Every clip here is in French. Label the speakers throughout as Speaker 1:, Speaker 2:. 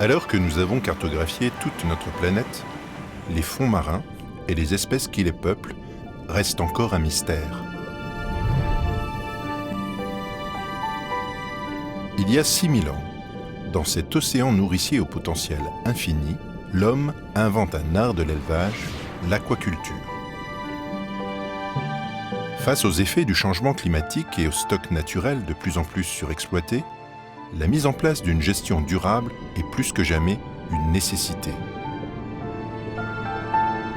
Speaker 1: Alors que nous avons cartographié toute notre planète, les fonds marins et les espèces qui les peuplent restent encore un mystère. Il y a 6000 ans, dans cet océan nourricier au potentiel infini, l'homme invente un art de l'élevage, l'aquaculture. Face aux effets du changement climatique et aux stocks naturels de plus en plus surexploités, la mise en place d'une gestion durable est plus que jamais une nécessité.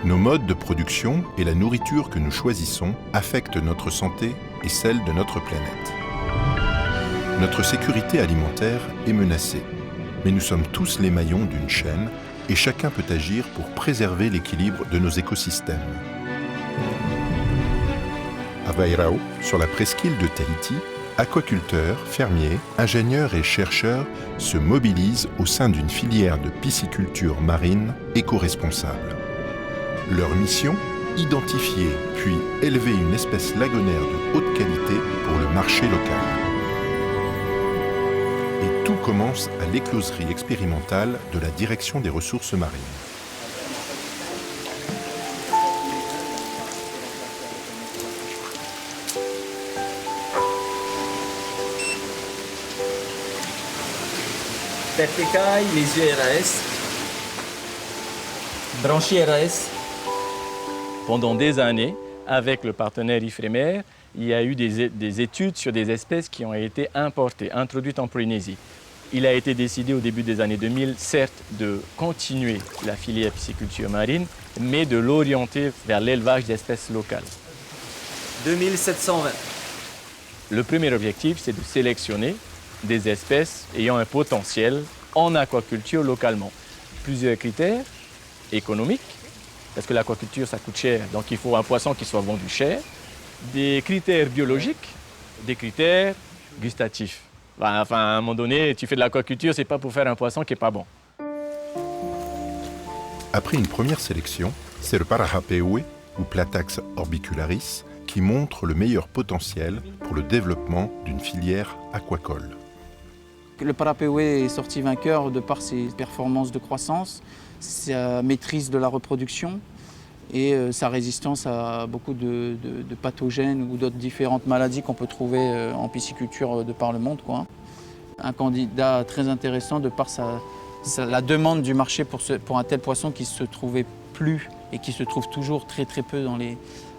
Speaker 1: Nos modes de production et la nourriture que nous choisissons affectent notre santé et celle de notre planète. Notre sécurité alimentaire est menacée, mais nous sommes tous les maillons d'une chaîne et chacun peut agir pour préserver l'équilibre de nos écosystèmes. À Vairao, sur la presqu'île de Tahiti, aquaculteurs, fermiers, ingénieurs et chercheurs se mobilisent au sein d'une filière de pisciculture marine éco-responsable. Leur mission ? Identifier puis élever une espèce lagonaire de haute qualité pour le marché local. Et tout commence à l'écloserie expérimentale de la Direction des ressources marines.
Speaker 2: Tête d'écaille, les yeux RAS, branchies RAS.
Speaker 3: Pendant des années, avec le partenaire IFREMER, il y a eu des études sur des espèces qui ont été importées, introduites en Polynésie. Il a été décidé au début des années 2000, certes, de continuer la filière pisciculture marine, mais de l'orienter vers l'élevage d'espèces locales.
Speaker 2: 2720.
Speaker 3: Le premier objectif, c'est de sélectionner des espèces ayant un potentiel en aquaculture localement. Plusieurs critères économiques, parce que l'aquaculture, ça coûte cher, donc il faut un poisson qui soit vendu cher. Des critères biologiques, des critères gustatifs. Enfin, à un moment donné, tu fais de l'aquaculture, c'est pas pour faire un poisson qui est pas bon.
Speaker 1: Après une première sélection, c'est le Parahapewe, ou Platax orbicularis, qui montre le meilleur potentiel pour le développement d'une filière aquacole.
Speaker 4: Le Parahapewe est sorti vainqueur de par ses performances de croissance, sa maîtrise de la reproduction et sa résistance à beaucoup de pathogènes ou d'autres différentes maladies qu'on peut trouver en pisciculture de par le monde, quoi. Un candidat très intéressant de par la demande du marché pour un tel poisson qui se trouvait plus et qui se trouve toujours très peu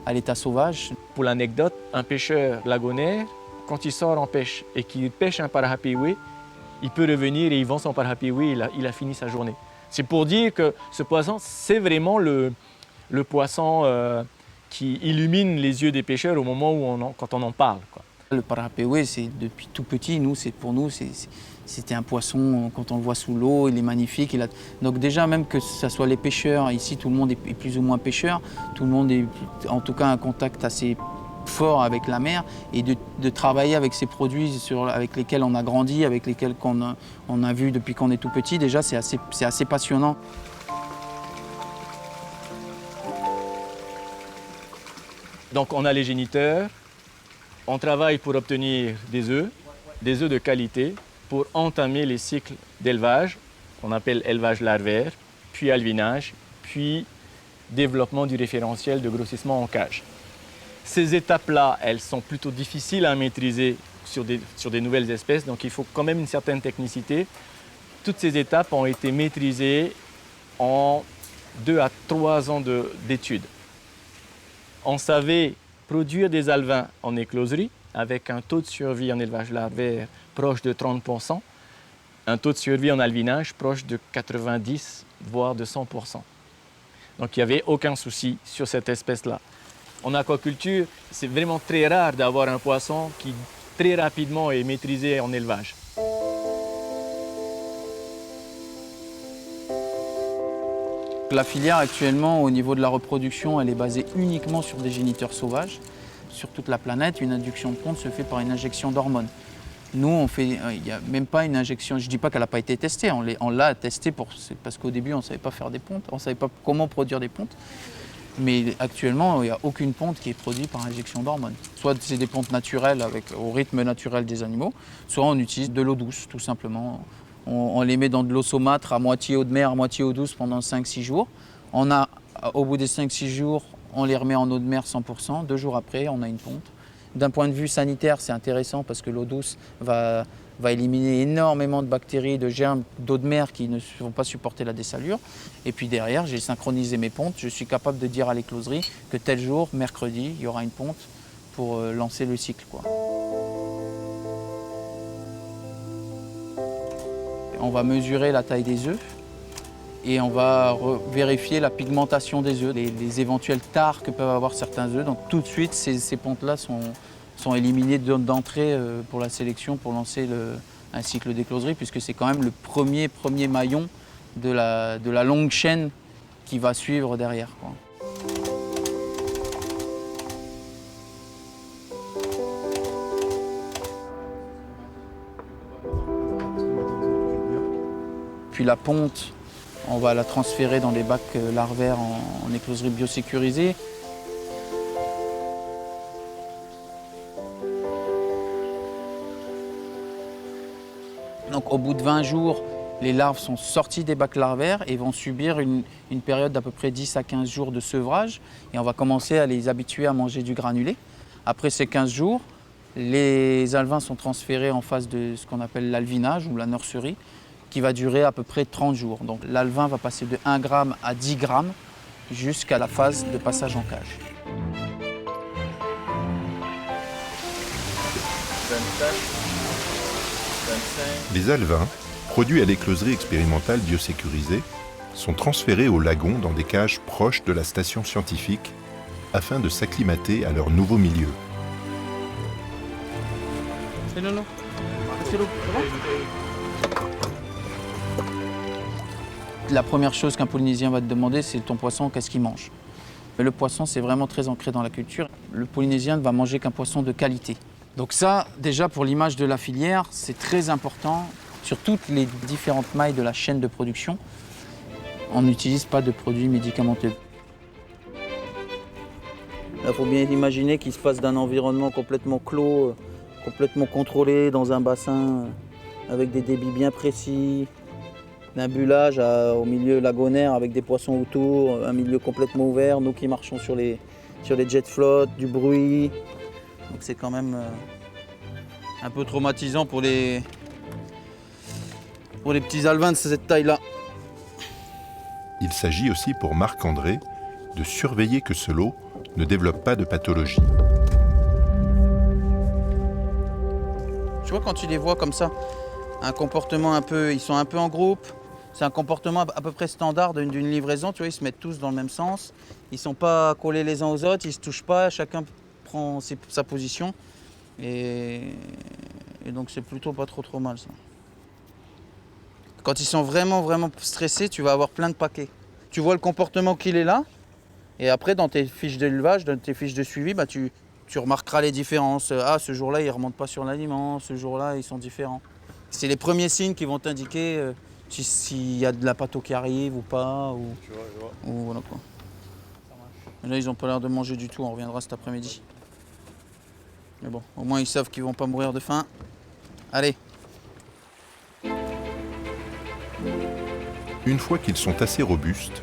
Speaker 4: à l'état sauvage.
Speaker 3: Pour l'anecdote, un pêcheur lagonaire, quand il sort en pêche et qu'il pêche un Parahapewe, il peut revenir et il vend son Parahapewe, il a fini sa journée. C'est pour dire que ce poisson, c'est vraiment le poisson qui illumine les yeux des pêcheurs au moment où quand on en parle, quoi.
Speaker 4: Le Parahapewe, c'est depuis tout petit, pour nous, c'était un poisson, quand on le voit sous l'eau, il est magnifique. Donc déjà, même que ce soit les pêcheurs, ici tout le monde est plus ou moins pêcheur, tout le monde est en tout cas un contact assez fort avec la mer et de travailler avec ces produits avec lesquels on a grandi, avec lesquels on a vu depuis qu'on est tout petit, déjà c'est assez passionnant.
Speaker 3: Donc on a les géniteurs, on travaille pour obtenir des œufs de qualité pour entamer les cycles d'élevage, qu'on appelle élevage larvaire, puis alvinage, puis développement du référentiel de grossissement en cage. Ces étapes-là, elles sont plutôt difficiles à maîtriser sur des nouvelles espèces, donc il faut quand même une certaine technicité. Toutes ces étapes ont été maîtrisées en 2 à 3 ans d'études. On savait produire des alevins en écloserie avec un taux de survie en élevage larvaire proche de 30%, un taux de survie en alvinage proche de 90, voire de 100%. Donc il n'y avait aucun souci sur cette espèce-là. En aquaculture, c'est vraiment très rare d'avoir un poisson qui très rapidement est maîtrisé en élevage.
Speaker 4: La filière actuellement, au niveau de la reproduction, elle est basée uniquement sur des géniteurs sauvages. Sur toute la planète, une induction de ponte se fait par une injection d'hormones. Nous, il n'y a même pas une injection, je ne dis pas qu'elle n'a pas été testée, on l'a testée parce qu'au début, on ne savait pas faire des pontes, on ne savait pas comment produire des pontes. Mais actuellement, il n'y a aucune ponte qui est produite par injection d'hormones. Soit c'est des pontes naturelles au rythme naturel des animaux, soit on utilise de l'eau douce, tout simplement. On les met dans de l'eau saumâtre à moitié eau de mer, à moitié eau douce pendant 5-6 jours. Au bout des 5-6 jours, on les remet en eau de mer 100%. 2 jours après, on a une ponte. D'un point de vue sanitaire, c'est intéressant parce que l'eau douce va éliminer énormément de bactéries, de germes d'eau de mer qui ne vont pas supporter la dessalure. Et puis derrière, j'ai synchronisé mes pontes. Je suis capable de dire à l'écloserie que tel jour, mercredi, il y aura une ponte pour lancer le cycle, quoi. On va mesurer la taille des œufs et on va vérifier la pigmentation des œufs, les éventuels tares que peuvent avoir certains œufs. Donc tout de suite, ces pontes-là sont éliminées d'entrée pour la sélection, pour lancer un cycle d'écloserie, puisque c'est quand même le premier maillon de la longue chaîne qui va suivre derrière, quoi. Puis la ponte, on va la transférer dans les bacs larvaires en écloserie biosécurisée. Donc au bout de 20 jours, les larves sont sorties des bacs larvaires et vont subir une période d'à peu près 10 à 15 jours de sevrage. Et on va commencer à les habituer à manger du granulé. Après ces 15 jours, les alevins sont transférés en phase de ce qu'on appelle l'alvinage ou la nurserie, qui va durer à peu près 30 jours. Donc l'alevin va passer de 1 gramme à 10 grammes jusqu'à la phase de passage en cage.
Speaker 3: 24, 25.
Speaker 1: Les alevins, produits à l'écloserie expérimentale biosécurisée, sont transférés au lagon dans des cages proches de la station scientifique afin de s'acclimater à leur nouveau milieu.
Speaker 4: La première chose qu'un Polynésien va te demander, c'est ton poisson, qu'est-ce qu'il mange. Mais le poisson, c'est vraiment très ancré dans la culture. Le Polynésien ne va manger qu'un poisson de qualité. Donc ça, déjà pour l'image de la filière, c'est très important. Sur toutes les différentes mailles de la chaîne de production, on n'utilise pas de produits médicamenteux. Il faut bien imaginer qu'il se passe d'un environnement complètement clos, complètement contrôlé, dans un bassin avec des débits bien précis, d'un bullage au milieu lagonaire avec des poissons autour, un milieu complètement ouvert, nous qui marchons sur les jets flotte, du bruit. Donc c'est quand même un peu traumatisant pour les petits alevins de cette taille-là.
Speaker 1: Il s'agit aussi pour Marc-André de surveiller que ce lot ne développe pas de pathologie.
Speaker 4: Tu vois, quand tu les vois comme ça, un comportement ils sont un peu en groupe. C'est un comportement à peu près standard d'une livraison. Tu vois, ils se mettent tous dans le même sens. Ils ne sont pas collés les uns aux autres, ils ne se touchent pas, chacun prend sa position. Et donc c'est plutôt pas trop mal ça. Quand ils sont vraiment stressés, tu vas avoir plein de paquets. Tu vois le comportement qu'il est là, et après dans tes fiches d'élevage, dans tes fiches de suivi, tu remarqueras les différences. Ah, ce jour-là, ils ne remontent pas sur l'aliment, ce jour-là, ils sont différents. C'est les premiers signes qui vont t'indiquer s'il y a de la patho qui arrive ou pas. Ou voilà quoi. Là, ils n'ont pas l'air de manger du tout, on reviendra cet après-midi. Mais bon, au moins ils savent qu'ils ne vont pas mourir de faim. Allez.
Speaker 1: Une fois qu'ils sont assez robustes,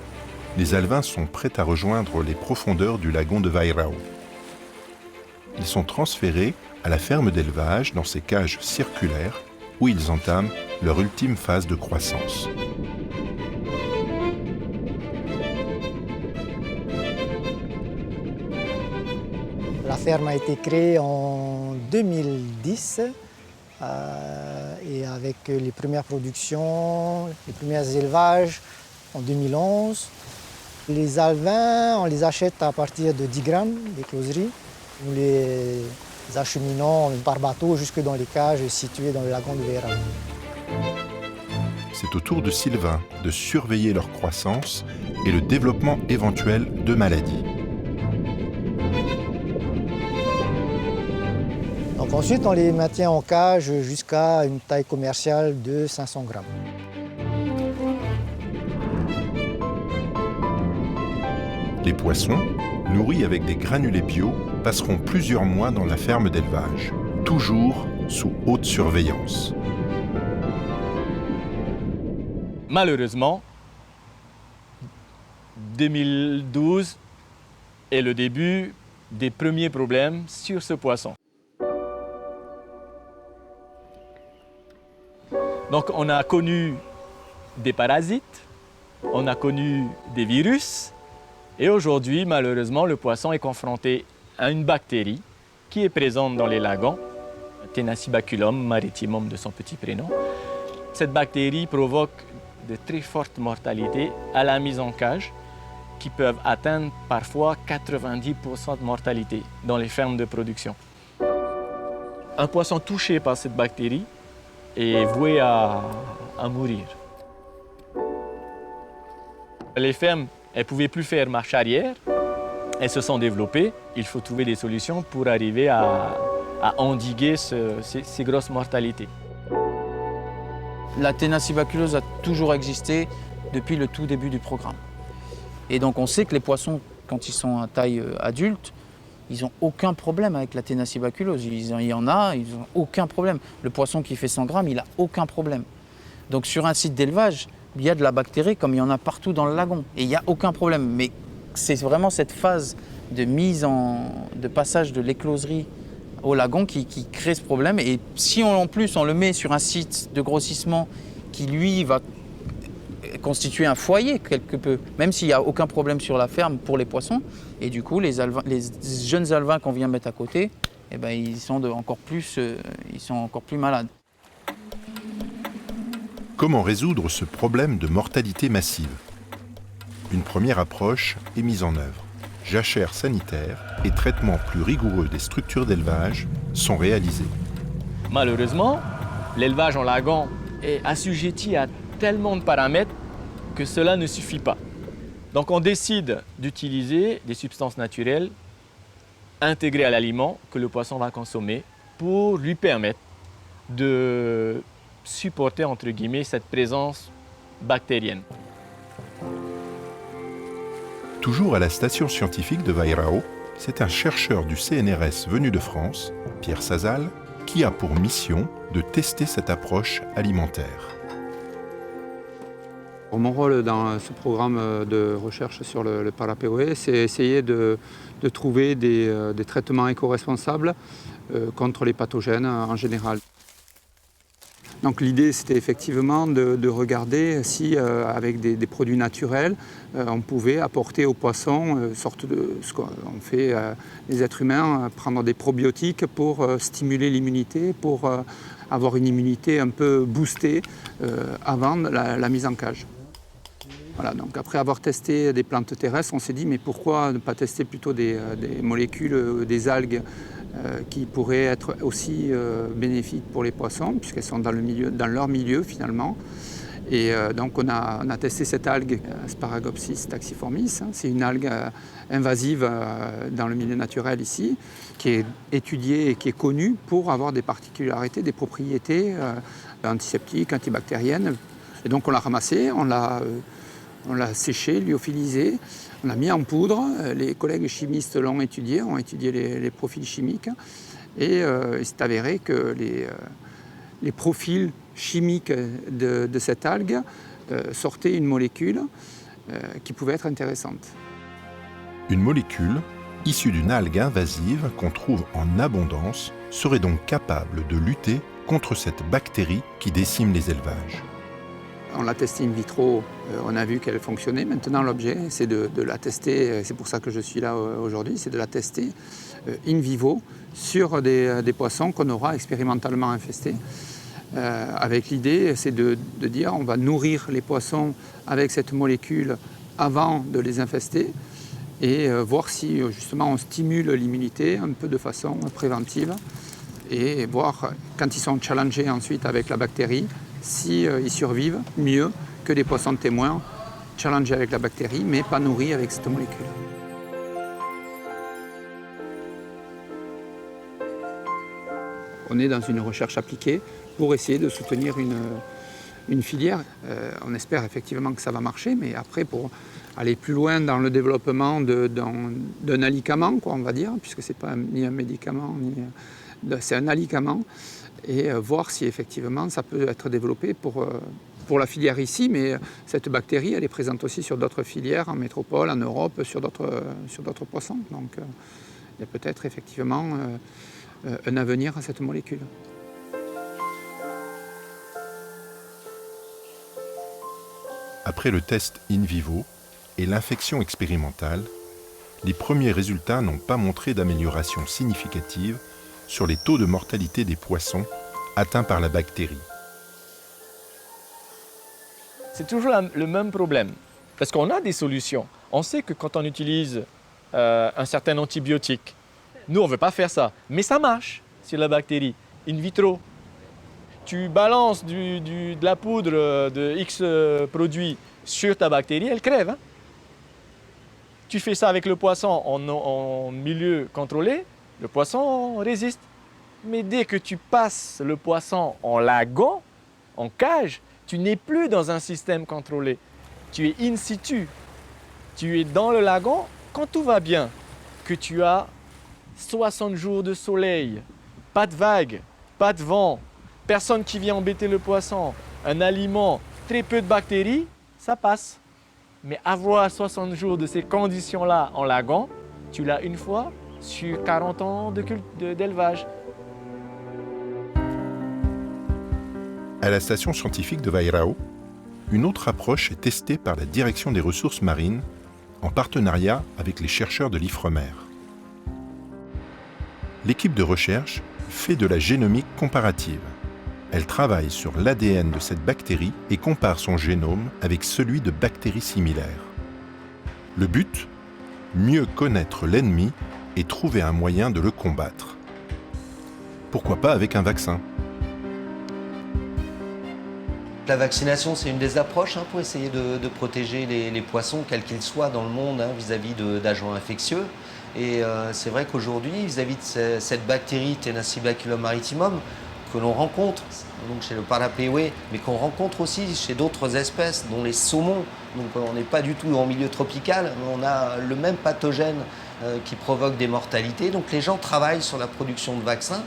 Speaker 1: les alevins sont prêts à rejoindre les profondeurs du lagon de Vairao. Ils sont transférés à la ferme d'élevage dans ces cages circulaires où ils entament leur ultime phase de croissance.
Speaker 5: La ferme a été créée en 2010 et avec les premières productions, les premiers élevages en 2011. Les alevins, on les achète à partir de 10 grammes d'écloserie. Nous les acheminons par bateau jusque dans les cages situées dans le lagon de Vairao.
Speaker 1: C'est au tour de Sylvain de surveiller leur croissance et le développement éventuel de maladies.
Speaker 5: Donc ensuite, on les maintient en cage jusqu'à une taille commerciale de 500 grammes.
Speaker 1: Les poissons, nourris avec des granulés bio, passeront plusieurs mois dans la ferme d'élevage, toujours sous haute surveillance.
Speaker 3: Malheureusement, 2012 est le début des premiers problèmes sur ce poisson. Donc on a connu des parasites, on a connu des virus et aujourd'hui, malheureusement, le poisson est confronté à une bactérie qui est présente dans les lagons, Tenacibaculum maritimum de son petit prénom. Cette bactérie provoque de très fortes mortalités à la mise en cage qui peuvent atteindre parfois 90% de mortalité dans les fermes de production. Un poisson touché par cette bactérie est voué à mourir. Les fermes, elles ne pouvaient plus faire marche arrière, elles se sont développées. Il faut trouver des solutions pour arriver à endiguer ces grosses mortalités.
Speaker 4: La ténacibaculose a toujours existé depuis le tout début du programme. Et donc on sait que les poissons, quand ils sont à taille adulte, ils n'ont aucun problème avec la ténacibaculose. Il y en a, ils n'ont aucun problème. Le poisson qui fait 100 grammes, il n'a aucun problème. Donc sur un site d'élevage, il y a de la bactérie comme il y en a partout dans le lagon. Et il n'y a aucun problème. Mais c'est vraiment cette phase de de passage de l'écloserie au lagon qui crée ce problème. Et si en plus on le met sur un site de grossissement qui lui va constituer un foyer quelque peu, même s'il n'y a aucun problème sur la ferme pour les poissons, et du coup les jeunes alevins qu'on vient mettre à côté, eh ben, ils sont encore plus malades.
Speaker 1: Comment résoudre ce problème de mortalité massive? Une première approche est mise en œuvre. Jachères sanitaires et traitements plus rigoureux des structures d'élevage sont réalisés.
Speaker 3: Malheureusement, l'élevage en lagon est assujetti à tellement de paramètres que cela ne suffit pas. Donc on décide d'utiliser des substances naturelles intégrées à l'aliment que le poisson va consommer pour lui permettre de supporter, entre guillemets, cette présence bactérienne.
Speaker 1: Toujours à la station scientifique de Vairao, c'est un chercheur du CNRS venu de France, Pierre Sazal, qui a pour mission de tester cette approche alimentaire.
Speaker 6: Mon rôle dans ce programme de recherche sur le paraPOE, c'est essayer de trouver des traitements éco-responsables contre les pathogènes en général. Donc l'idée, c'était effectivement de regarder si, avec des produits naturels, on pouvait apporter aux poissons sorte de ce qu'on fait les êtres humains, prendre des probiotiques pour stimuler l'immunité, pour avoir une immunité un peu boostée avant la mise en cage. Voilà, donc après avoir testé des plantes terrestres, on s'est dit mais pourquoi ne pas tester plutôt des molécules, des algues qui pourraient être aussi bénéfiques pour les poissons, puisqu'elles sont dans leur milieu finalement. Et donc on a testé cette algue, Asparagopsis taxiformis. C'est une algue invasive dans le milieu naturel ici, qui est étudiée et qui est connue pour avoir des particularités, des propriétés antiseptiques, antibactériennes. Et donc on l'a ramassée, on l'a séché, lyophilisé, on l'a mis en poudre. Les collègues chimistes l'ont étudié, ont étudié les profils chimiques. Et il s'est avéré que les profils chimiques de cette algue sortaient une molécule qui pouvait être intéressante.
Speaker 1: Une molécule issue d'une algue invasive qu'on trouve en abondance serait donc capable de lutter contre cette bactérie qui décime les élevages.
Speaker 6: On l'a testée in vitro, on a vu qu'elle fonctionnait. Maintenant, l'objet, c'est de la tester, c'est pour ça que je suis là aujourd'hui, c'est de la tester in vivo sur des poissons qu'on aura expérimentalement infestés. Avec l'idée, c'est de dire on va nourrir les poissons avec cette molécule avant de les infester et voir si justement on stimule l'immunité un peu de façon préventive et voir quand ils sont challengés ensuite avec la bactérie, s'ils survivent mieux que des poissons témoins challengés avec la bactérie, mais pas nourris avec cette molécule. On est dans une recherche appliquée pour essayer de soutenir une filière. On espère effectivement que ça va marcher, mais après, pour aller plus loin dans le développement d'un alicament, quoi, on va dire, puisque ce n'est pas ni un médicament, c'est un alicament, et voir si effectivement ça peut être développé pour pour la filière ici, mais cette bactérie, elle est présente aussi sur d'autres filières, en métropole, en Europe, sur d'autres poissons. Donc il y a peut-être effectivement un avenir à cette molécule.
Speaker 1: Après le test in vivo et l'infection expérimentale, les premiers résultats n'ont pas montré d'amélioration significative sur les taux de mortalité des poissons atteints par la bactérie.
Speaker 3: C'est toujours le même problème, parce qu'on a des solutions. On sait que quand on utilise un certain antibiotique, nous on ne veut pas faire ça, mais ça marche sur la bactérie, in vitro. Tu balances de la poudre de X produit sur ta bactérie, elle crève. Hein? Tu fais ça avec le poisson en milieu contrôlé, le poisson résiste. Mais dès que tu passes le poisson en lagon, en cage, tu n'es plus dans un système contrôlé. Tu es in situ. Tu es dans le lagon quand tout va bien, que tu as 60 jours de soleil, pas de vagues, pas de vent, personne qui vient embêter le poisson, un aliment, très peu de bactéries, ça passe. Mais avoir 60 jours de ces conditions-là en lagon, tu l'as une fois sur 40 ans d'élevage.
Speaker 1: À la station scientifique de Vairao, une autre approche est testée par la Direction des ressources marines en partenariat avec les chercheurs de l'Ifremer. L'équipe de recherche fait de la génomique comparative. Elle travaille sur l'ADN de cette bactérie et compare son génome avec celui de bactéries similaires. Le but ? Mieux connaître l'ennemi et trouver un moyen de le combattre. Pourquoi pas avec un vaccin ?
Speaker 7: La vaccination, c'est une des approches pour essayer de protéger les poissons, quels qu'ils soient dans le monde, vis-à-vis d'agents infectieux. Et c'est vrai qu'aujourd'hui, vis-à-vis de cette bactérie Thenassybaculum maritimum, que l'on rencontre donc chez le Parapewe, mais qu'on rencontre aussi chez d'autres espèces, dont les saumons. Donc on n'est pas du tout en milieu tropical, mais on a le même pathogène qui provoque des mortalités. Donc les gens travaillent sur la production de vaccins.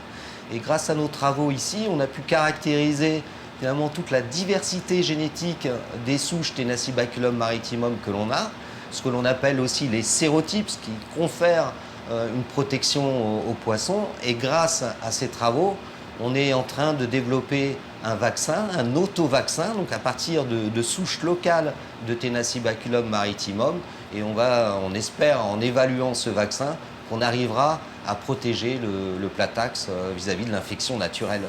Speaker 7: Et grâce à nos travaux ici, on a pu caractériser finalement toute la diversité génétique des souches Thenassybaculum maritimum que l'on a, ce que l'on appelle aussi les sérotypes, ce qui confère une protection aux poissons. Et grâce à ces travaux, on est en train de développer un vaccin, un auto-vaccin, donc à partir de souches locales de Thenassybaculum maritimum. Et on espère, en évaluant ce vaccin, qu'on arrivera à protéger le platax vis-à-vis de l'infection naturelle.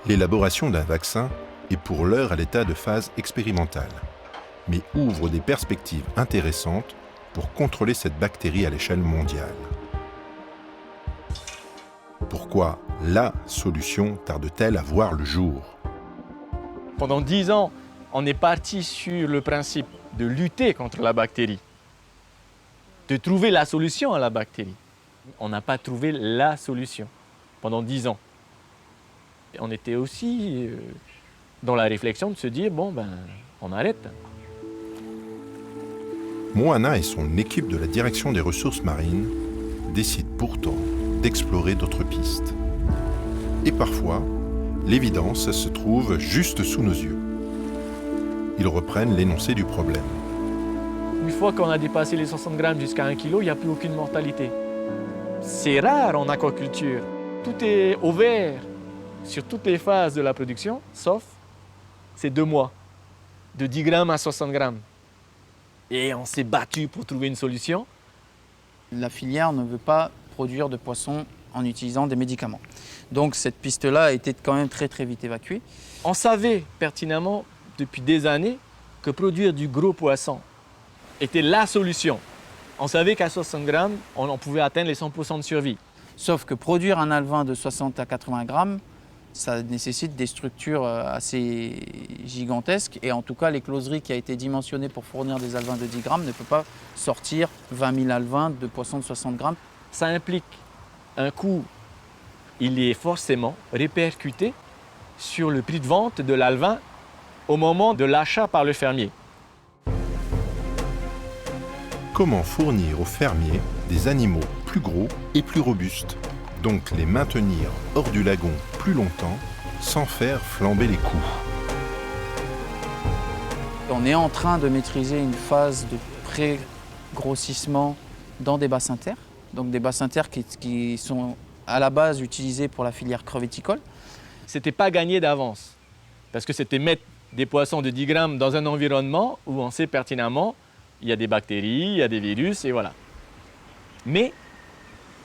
Speaker 1: L'élaboration d'un vaccin est pour l'heure à l'état de phase expérimentale, mais ouvre des perspectives intéressantes pour contrôler cette bactérie à l'échelle mondiale. Pourquoi la solution tarde-t-elle à voir le jour ?
Speaker 3: Pendant 10 ans, on est parti sur le principe de lutter contre la bactérie, de trouver la solution à la bactérie. On n'a pas trouvé la solution pendant 10 ans. Et on était aussi dans la réflexion de se dire, on arrête.
Speaker 1: Moana et son équipe de la Direction des ressources marines décident pourtant d'explorer d'autres pistes. Et parfois, l'évidence se trouve juste sous nos yeux. Ils reprennent l'énoncé du problème.
Speaker 3: Une fois qu'on a dépassé les 60 grammes jusqu'à 1 kg, il n'y a plus aucune mortalité. C'est rare en aquaculture. Tout est au vert sur toutes les phases de la production, sauf ces 2 mois, de 10 grammes à 60 grammes. Et on s'est battu pour trouver une solution.
Speaker 4: La filière ne veut pas produire de poissons en utilisant des médicaments. Donc cette piste-là a été quand même très très vite évacuée.
Speaker 3: On savait pertinemment depuis des années que produire du gros poisson était la solution. On savait qu'à 60 grammes, on pouvait atteindre les 100% de survie.
Speaker 4: Sauf que produire un alevin de 60 à 80 grammes, ça nécessite des structures assez gigantesques. Et en tout cas, l'écloserie qui a été dimensionnée pour fournir des alevins de 10 grammes ne peut pas sortir 20 000 alevins de poissons de 60 grammes.
Speaker 3: Ça implique un coût, il est forcément répercuté sur le prix de vente de l'alevin au moment de l'achat par le fermier.
Speaker 1: Comment fournir aux fermiers des animaux plus gros et plus robustes, donc les maintenir hors du lagon plus longtemps sans faire flamber les coûts.
Speaker 4: On est en train de maîtriser une phase de pré-grossissement dans des bassins terres. Donc des bassins terres qui sont à la base utilisés pour la filière crevetticole.
Speaker 3: C'était pas gagné d'avance, parce que c'était mettre des poissons de 10 grammes dans un environnement où on sait pertinemment il y a des bactéries, il y a des virus, et voilà. Mais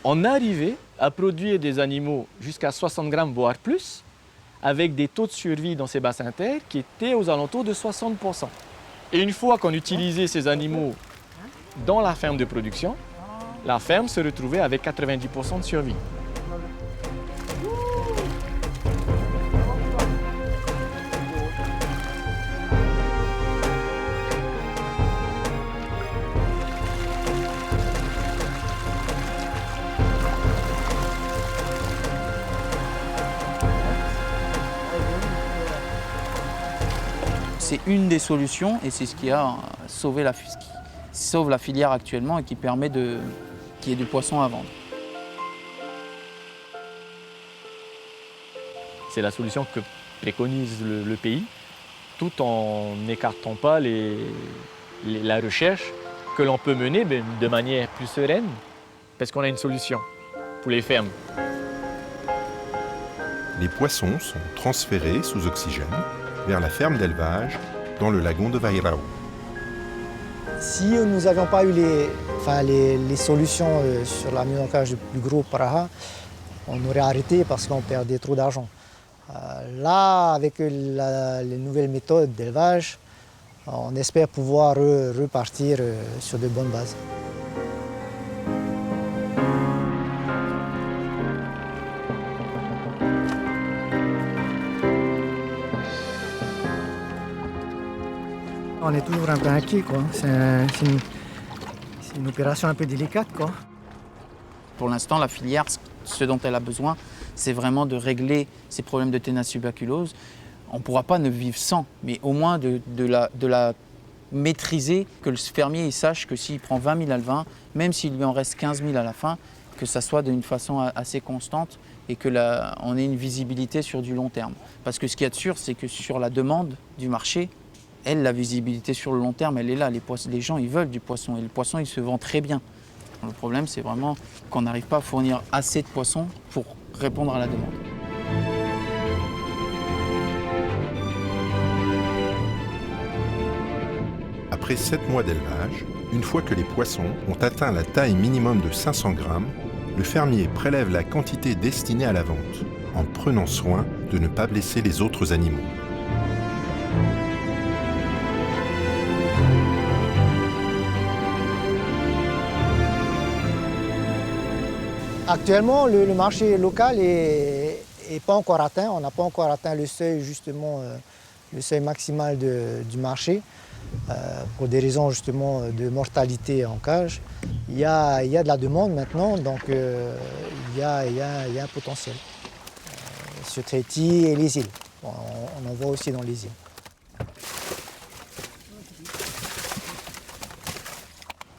Speaker 3: on arrivait à produire des animaux jusqu'à 60 grammes, voire plus, avec des taux de survie dans ces bassins terres qui étaient aux alentours de 60%. Et une fois qu'on utilisait ces animaux dans la ferme de production, la ferme se retrouvait avec 90% de survie.
Speaker 4: C'est une des solutions et c'est ce qui a sauvé qui sauve la filière actuellement et qui permet qu'il y ait du poisson à vendre.
Speaker 3: C'est la solution que préconise le pays, tout en n'écartant pas la recherche que l'on peut mener de manière plus sereine, parce qu'on a une solution pour les fermes.
Speaker 1: Les poissons sont transférés sous oxygène vers la ferme d'élevage dans le lagon de Vairão.
Speaker 5: Si nous n'avions pas eu les solutions sur la mise en cage du plus gros paraha, on aurait arrêté parce qu'on perdait trop d'argent. Là, avec les nouvelles méthodes d'élevage, on espère pouvoir repartir sur de bonnes bases. On est toujours un peu inquiet, quoi. C'est une opération un peu délicate, quoi.
Speaker 4: Pour l'instant, la filière, ce dont elle a besoin, c'est vraiment de régler ces problèmes de ténaciobaculose. On ne pourra pas ne vivre sans, mais au moins de la maîtriser, que le fermier il sache que s'il prend 20 000 alevins, même s'il lui en reste 15 000 à la fin, que ça soit d'une façon assez constante et qu'on ait une visibilité sur du long terme. Parce que ce qu'il y a de sûr, c'est que sur la demande du marché, la visibilité sur le long terme, elle est là. Les gens, ils veulent du poisson et le poisson, il se vend très bien. Le problème, c'est vraiment qu'on n'arrive pas à fournir assez de poissons pour répondre à la demande.
Speaker 1: Après 7 mois d'élevage, une fois que les poissons ont atteint la taille minimum de 500 grammes, le fermier prélève la quantité destinée à la vente, en prenant soin de ne pas blesser les autres animaux.
Speaker 5: Actuellement, le marché local n'est pas encore atteint. On n'a pas encore atteint le seuil, justement, le seuil maximal du marché, pour des raisons justement de mortalité en cage. Il y a de la demande maintenant, donc il y a un potentiel sur Tahiti et les îles. Bon, on en voit aussi dans les îles.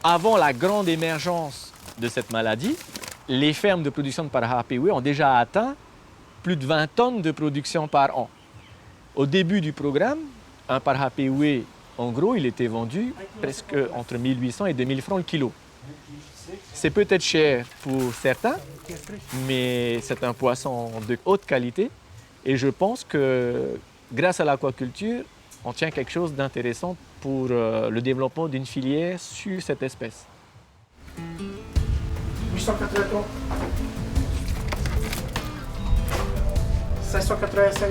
Speaker 3: Avant la grande émergence de cette maladie, les fermes de production de paraha pewe ont déjà atteint plus de 20 tonnes de production par an. Au début du programme, un paraha pewe, en gros, il était vendu presque entre 1800 et 2000 francs le kilo. C'est peut-être cher pour certains, mais c'est un poisson de haute qualité. Et je pense que grâce à l'aquaculture, on tient quelque chose d'intéressant pour le développement d'une filière sur cette espèce.
Speaker 8: 883, 585,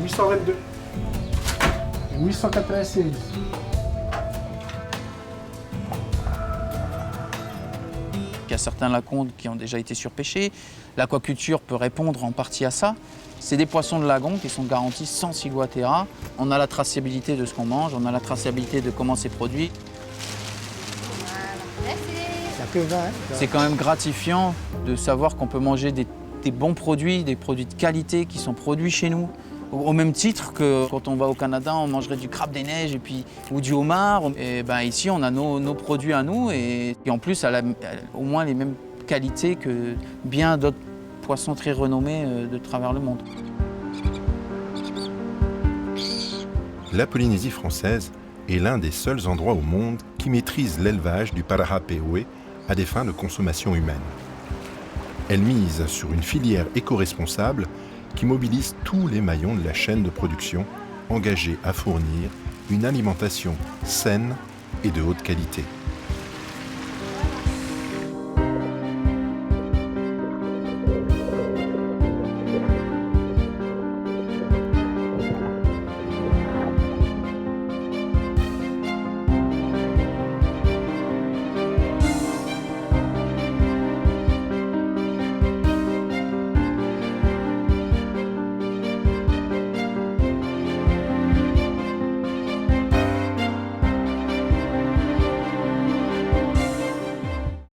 Speaker 8: 822, 896.
Speaker 4: Il y a certains lagons qui ont déjà été surpêchés. L'aquaculture peut répondre en partie à ça. C'est des poissons de lagon qui sont garantis sans ciguatera. On a la traçabilité de ce qu'on mange, on a la traçabilité de comment c'est produit. C'est quand même gratifiant de savoir qu'on peut manger des bons produits, des produits de qualité qui sont produits chez nous. Au même titre que quand on va au Canada, on mangerait du crabe des neiges ou du homard. Et ben ici, on a nos produits à nous et en plus, elle a au moins les mêmes qualité que bien d'autres poissons très renommés de travers le monde.
Speaker 1: La Polynésie française est l'un des seuls endroits au monde qui maîtrise l'élevage du Parahapewe à des fins de consommation humaine. Elle mise sur une filière éco-responsable qui mobilise tous les maillons de la chaîne de production engagés à fournir une alimentation saine et de haute qualité.